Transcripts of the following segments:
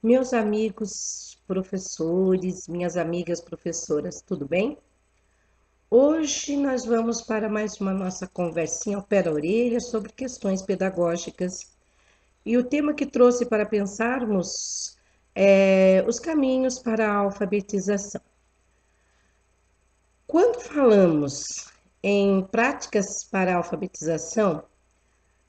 Meus amigos professores, minhas amigas professoras, tudo bem? Hoje nós vamos para mais uma nossa conversinha ao pé da orelha sobre questões pedagógicas. E o tema que trouxe para pensarmos é os caminhos para a alfabetização. Quando falamos em práticas para a alfabetização,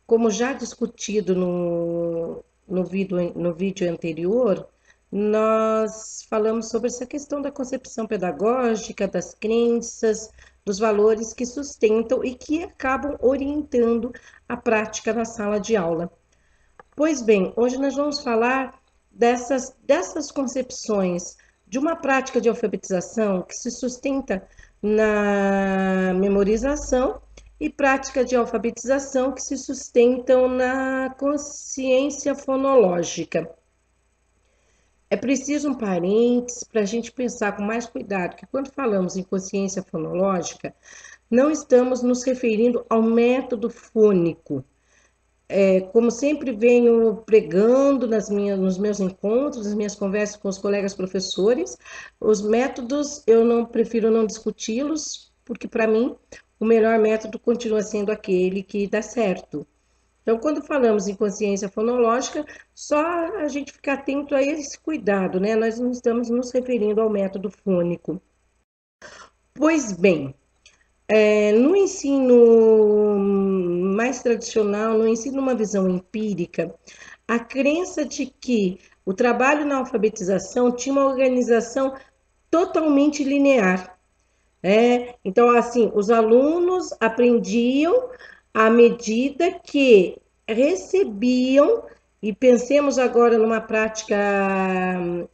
como já discutido no vídeo anterior, nós falamos sobre essa questão da concepção pedagógica, das crenças, dos valores que sustentam e que acabam orientando a prática na sala de aula. Pois bem, hoje nós vamos falar dessas concepções de uma prática de alfabetização que se sustenta na memorização e prática de alfabetização que se sustentam na consciência fonológica. É preciso um parênteses para a gente pensar com mais cuidado que quando falamos em consciência fonológica, não estamos nos referindo ao método fônico. Como sempre venho pregando nos meus encontros, nas minhas conversas com os colegas professores, os métodos eu não prefiro não discuti-los, porque para mim o melhor método continua sendo aquele que dá certo. Então, quando falamos em consciência fonológica, só a gente ficar atento a esse cuidado, né? Nós não estamos nos referindo ao método fônico. Pois bem, no ensino mais tradicional, no ensino numa visão empírica, a crença de que o trabalho na alfabetização tinha uma organização totalmente linear. Então, assim, os alunos aprendiam à medida que recebiam, e pensemos agora numa prática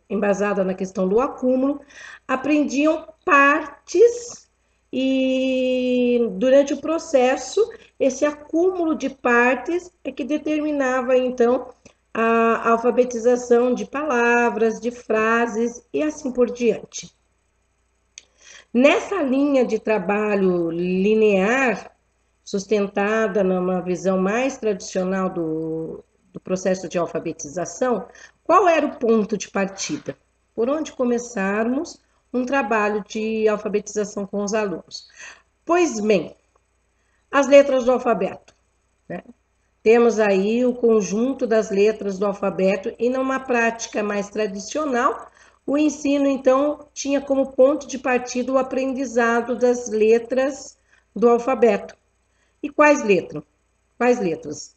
embasada na questão do acúmulo, aprendiam partes e durante o processo, esse acúmulo de partes é que determinava então a alfabetização de palavras, de frases e assim por diante. Nessa linha de trabalho linear, sustentada numa visão mais tradicional do processo de alfabetização, qual era o ponto de partida? Por onde começarmos um trabalho de alfabetização com os alunos? Pois bem, as letras do alfabeto, né? Temos aí o conjunto das letras do alfabeto e numa prática mais tradicional, o ensino, então, tinha como ponto de partida o aprendizado das letras do alfabeto. E quais letras? Quais letras?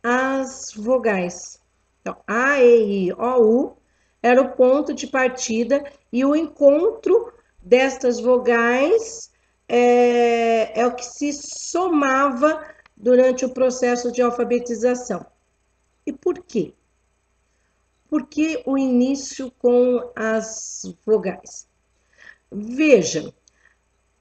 As vogais. Então, A, E, I, O, U era o ponto de partida e o encontro destas vogais é o que se somava durante o processo de alfabetização. E por quê? Por que o início com as vogais? Veja,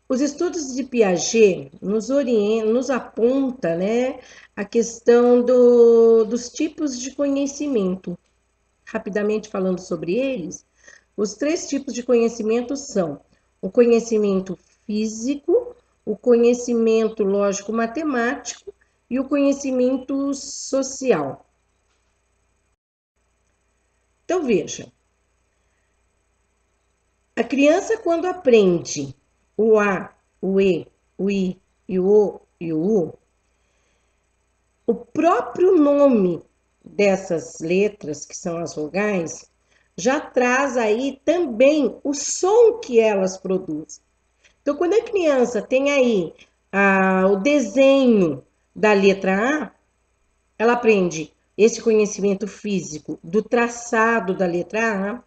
os estudos de Piaget nos aponta, né, a questão dos tipos de conhecimento. Rapidamente falando sobre eles, os 3 tipos de conhecimento são o conhecimento físico, o conhecimento lógico-matemático e o conhecimento social. Então, veja, a criança quando aprende o A, o E, o I e o O e o U, o próprio nome dessas letras, que são as vogais, já traz aí também o som que elas produzem. Então, quando a criança tem aí o desenho da letra A, ela aprende esse conhecimento físico do traçado da letra A,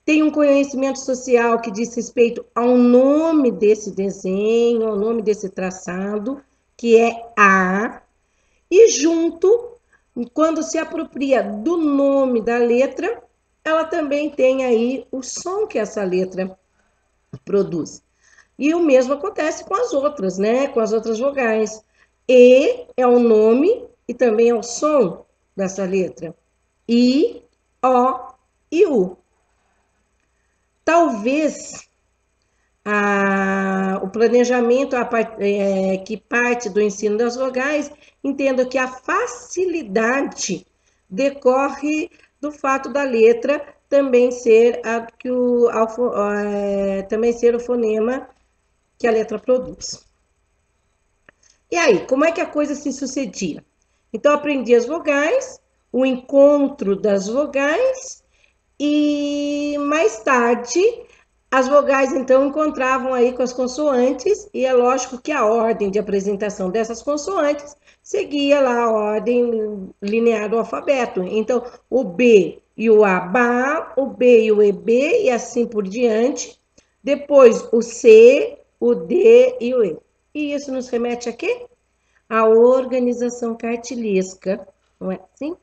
tem um conhecimento social que diz respeito ao nome desse desenho, ao nome desse traçado, que é A, e junto, quando se apropria do nome da letra, ela também tem aí o som que essa letra produz. E o mesmo acontece com as outras, né? Com as outras vogais. E é o nome e também é o som dessa letra. I, O e U. Talvez o planejamento que parte do ensino das vogais entenda que a facilidade decorre do fato da letra também ser também ser o fonema que a letra produz. E aí, como é que a coisa se sucedia? Então, aprendi as vogais, o encontro das vogais, e mais tarde as vogais então encontravam aí com as consoantes, e é lógico que a ordem de apresentação dessas consoantes seguia lá a ordem linear do alfabeto. Então, o B e o A, BA, o B e o EB, e assim por diante. Depois, o C, o D e o E. E isso nos remete a quê? A organização cartilesca, não é assim?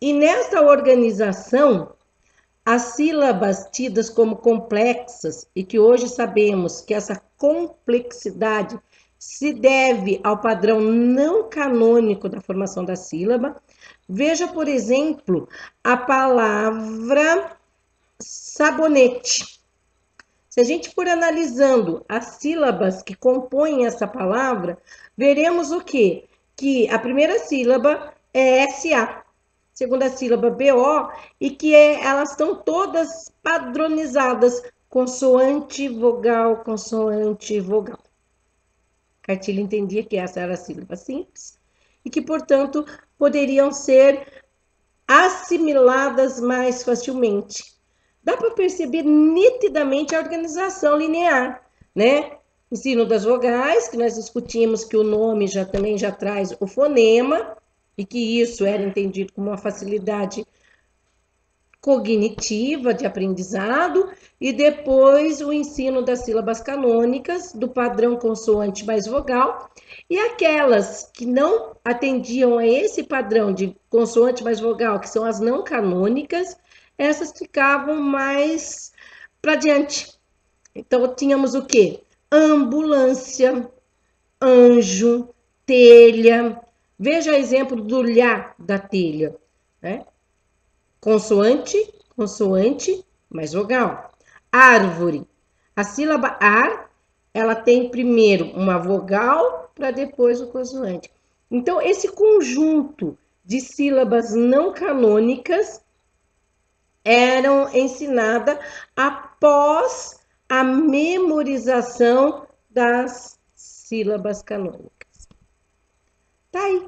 E nessa organização, as sílabas tidas como complexas, e que hoje sabemos que essa complexidade se deve ao padrão não canônico da formação da sílaba. Veja, por exemplo, a palavra sabonete. Se a gente for analisando as sílabas que compõem essa palavra, veremos o quê? Que a primeira sílaba é SA, segunda sílaba BO, e que elas estão todas padronizadas, consoante, vogal, consoante, vogal. Cartilha entendia que essa era a sílaba simples e que, portanto, poderiam ser assimiladas mais facilmente. Dá para perceber nitidamente a organização linear, né? Ensino das vogais, que nós discutimos que o nome também já traz o fonema, e que isso era entendido como uma facilidade cognitiva de aprendizado, e depois o ensino das sílabas canônicas, do padrão consoante mais vogal, e aquelas que não atendiam a esse padrão de consoante mais vogal, que são as não canônicas, essas ficavam mais para diante. Então, tínhamos o quê? Ambulância, anjo, telha. Veja o exemplo do lhá da telha, né? Consoante, consoante, mais vogal. Árvore. A sílaba ar, ela tem primeiro uma vogal para depois o consoante. Então, esse conjunto de sílabas não canônicas eram ensinadas após a memorização das sílabas canônicas. Tá aí.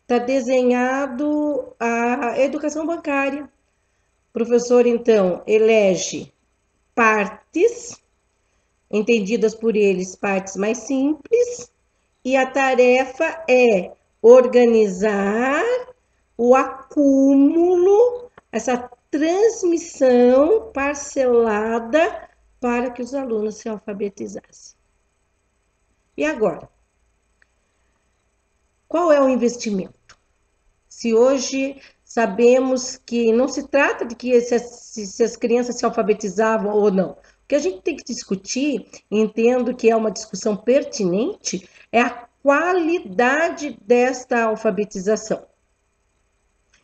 Está desenhado a educação bancária. O professor, então, elege partes, entendidas por eles partes mais simples, e a tarefa é organizar o acúmulo, essa transmissão parcelada para que os alunos se alfabetizassem. E agora? Qual é o investimento? Se hoje sabemos que não se trata de que se as crianças se alfabetizavam ou não. O que a gente tem que discutir, entendo que é uma discussão pertinente, é a qualidade desta alfabetização.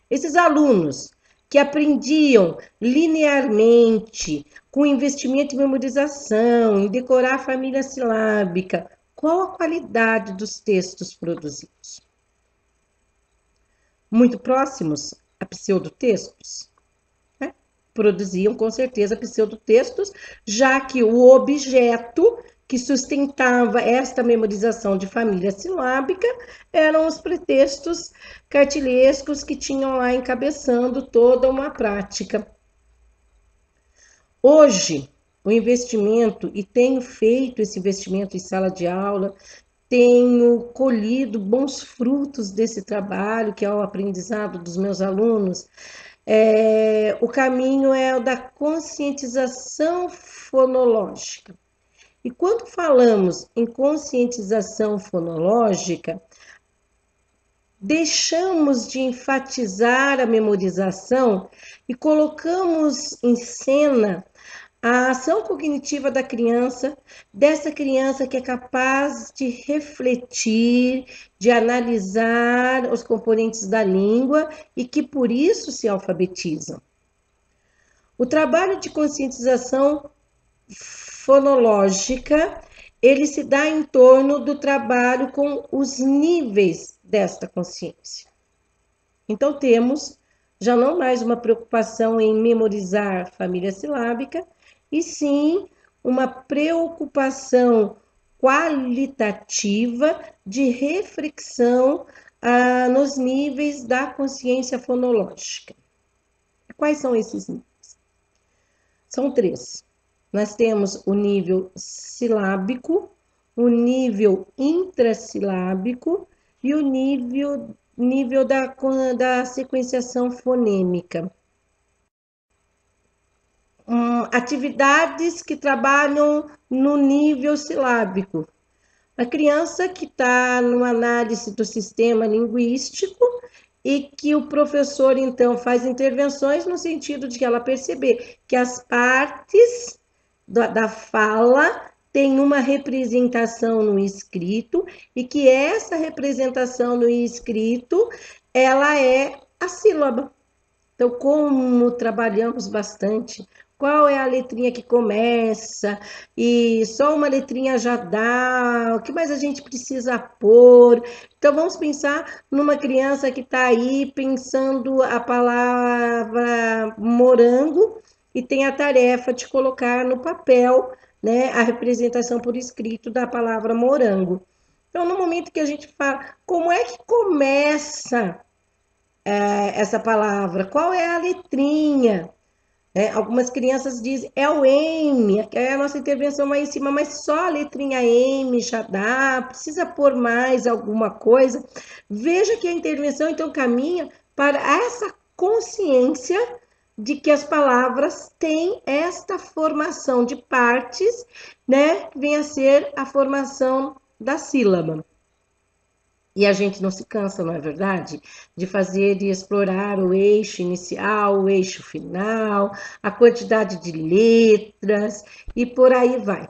Esses alunos que aprendiam linearmente, com investimento em memorização, em decorar a família silábica, qual a qualidade dos textos produzidos? Muito próximos a pseudotextos, né? Produziam com certeza pseudotextos, já que o objeto que sustentava esta memorização de família silábica eram os pretextos cartilescos que tinham lá encabeçando toda uma prática. Hoje, o investimento, e tenho feito esse investimento em sala de aula, tenho colhido bons frutos desse trabalho, que é o aprendizado dos meus alunos. O caminho é o da conscientização fonológica. E quando falamos em conscientização fonológica, deixamos de enfatizar a memorização e colocamos em cena a ação cognitiva da criança, dessa criança que é capaz de refletir, de analisar os componentes da língua e que por isso se alfabetizam. O trabalho de conscientização fonológica, ele se dá em torno do trabalho com os níveis desta consciência. Então, temos já não mais uma preocupação em memorizar família silábica, e sim uma preocupação qualitativa de reflexão nos níveis da consciência fonológica. Quais são esses níveis? São três. Nós temos o nível silábico, o nível intrassilábico e o nível da sequenciação fonêmica. Atividades que trabalham no nível silábico. A criança que está numa análise do sistema linguístico e que o professor, então, faz intervenções no sentido de que ela perceber que as partes da fala têm uma representação no escrito e que essa representação no escrito, ela é a sílaba. Então, como trabalhamos bastante, qual é a letrinha que começa, e só uma letrinha já dá, o que mais a gente precisa pôr? Então, vamos pensar numa criança que está aí pensando a palavra morango e tem a tarefa de colocar no papel, né, a representação por escrito da palavra morango. Então, no momento que a gente fala, como é que começa essa palavra? Qual é a letrinha? Algumas crianças dizem, é o M, é a nossa intervenção aí em cima, mas só a letrinha M já dá, precisa pôr mais alguma coisa. Veja que a intervenção, então, caminha para essa consciência de que as palavras têm esta formação de partes, né, que vem a ser a formação da sílaba. E a gente não se cansa, não é verdade? De fazer e explorar o eixo inicial, o eixo final, a quantidade de letras e por aí vai.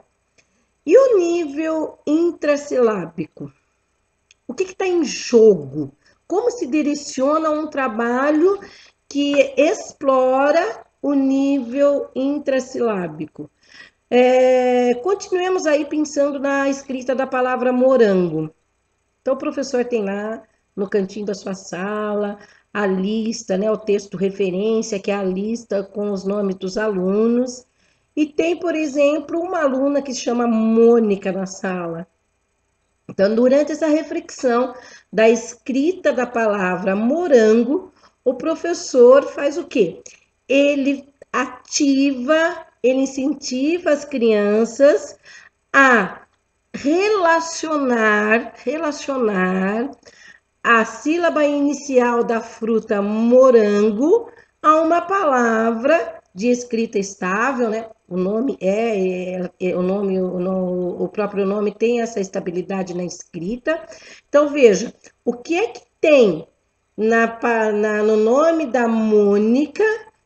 E o nível intrassilábico? O que está em jogo? Como se direciona um trabalho que explora o nível intrassilábico? Continuemos aí pensando na escrita da palavra morango. Então, o professor tem lá no cantinho da sua sala a lista, né, o texto referência, que é a lista com os nomes dos alunos. E tem, por exemplo, uma aluna que se chama Mônica na sala. Então, durante essa reflexão da escrita da palavra morango, o professor faz o quê? Ele ativa, ele incentiva as crianças a relacionar a sílaba inicial da fruta morango a uma palavra de escrita estável, né? O nome o próprio nome tem essa estabilidade na escrita. Então, veja, o que é que tem no nome da Mônica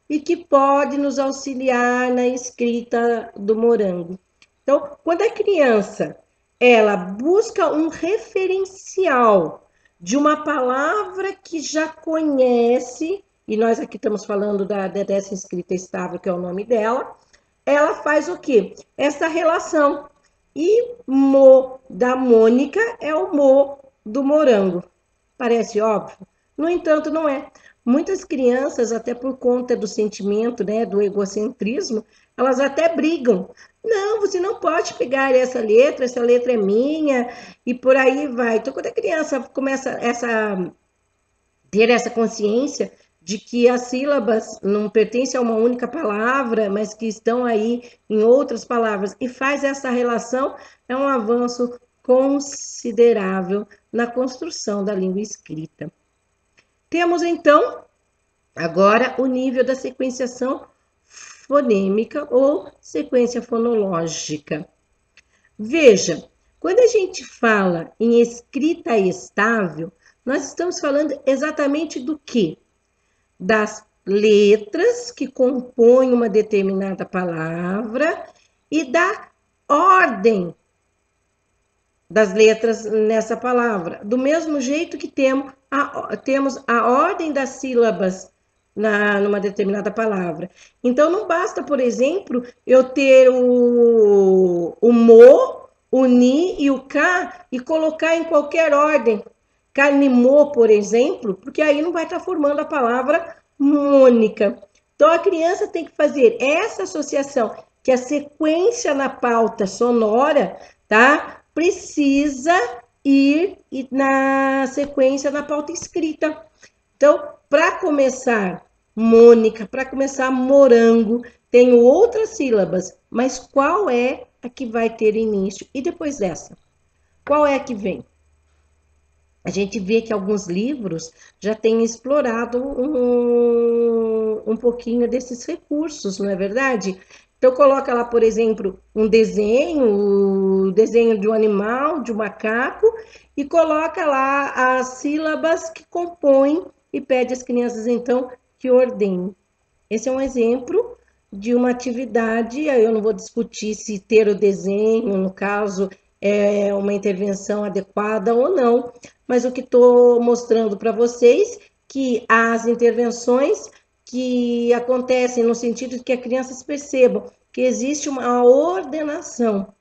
e que pode nos auxiliar na escrita do morango? Então, quando a criança ela busca um referencial de uma palavra que já conhece, e nós aqui estamos falando dessa escrita estável, que é o nome dela, ela faz o quê? Essa relação. E mo da Mônica é o mo do morango. Parece óbvio? No entanto, não é. Muitas crianças, até por conta do sentimento, né, do egocentrismo, elas até brigam. Não, você não pode pegar essa letra é minha, e por aí vai. Então, quando a criança começa ter essa consciência de que as sílabas não pertencem a uma única palavra, mas que estão aí em outras palavras, e faz essa relação, é um avanço considerável na construção da língua escrita. Temos, então, agora o nível da sequenciação fonêmica ou sequência fonológica. Veja, quando a gente fala em escrita estável, nós estamos falando exatamente do quê? Das letras que compõem uma determinada palavra e da ordem das letras nessa palavra. Do mesmo jeito que temos a ordem das sílabas numa determinada palavra. Então, não basta, por exemplo, eu ter o mo, o ni e o ka e colocar em qualquer ordem. Canimô, por exemplo, porque aí não vai estar formando a palavra mônica. Então a criança tem que fazer essa associação, que a sequência na pauta sonora, tá? Precisa ir na sequência na pauta escrita. Então, para começar Mônica, para começar morango, tenho outras sílabas, mas qual é a que vai ter início? E depois dessa, qual é a que vem? A gente vê que alguns livros já têm explorado um pouquinho desses recursos, não é verdade? Então, coloca lá, por exemplo, um desenho, o desenho de um animal, de um macaco, e coloca lá as sílabas que compõem e pede às crianças, então, que ordenem. Esse é um exemplo de uma atividade, aí eu não vou discutir se ter o desenho, no caso, é uma intervenção adequada ou não, mas o que estou mostrando para vocês que as intervenções que acontecem no sentido de que as crianças percebam que existe uma ordenação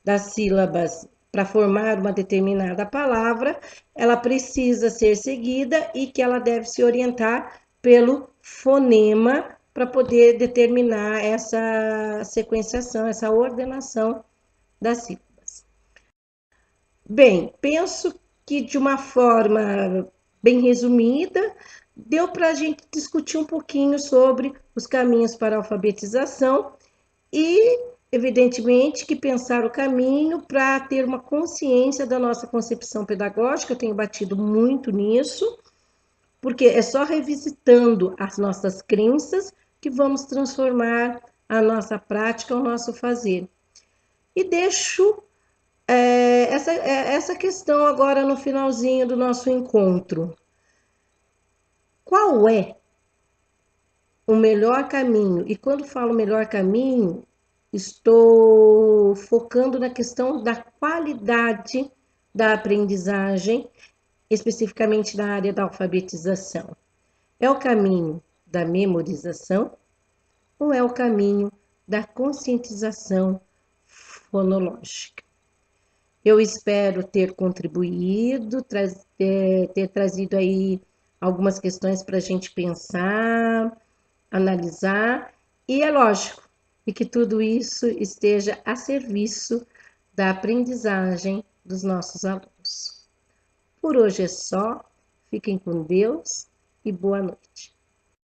das sílabas para formar uma determinada palavra, ela precisa ser seguida e que ela deve se orientar pelo fonema para poder determinar essa sequenciação, essa ordenação das sílabas. Bem, penso que de uma forma bem resumida, deu para a gente discutir um pouquinho sobre os caminhos para a alfabetização e, evidentemente, que pensar o caminho para ter uma consciência da nossa concepção pedagógica. Eu tenho batido muito nisso, porque é só revisitando as nossas crenças que vamos transformar a nossa prática, o nosso fazer. E deixo essa questão agora no finalzinho do nosso encontro. Qual é o melhor caminho? E quando falo melhor caminho, estou focando na questão da qualidade da aprendizagem, especificamente na área da alfabetização. É o caminho da memorização ou é o caminho da conscientização fonológica? Eu espero ter contribuído, ter trazido aí algumas questões para a gente pensar, analisar, e é lógico, e que tudo isso esteja a serviço da aprendizagem dos nossos alunos. Por hoje é só, fiquem com Deus e boa noite.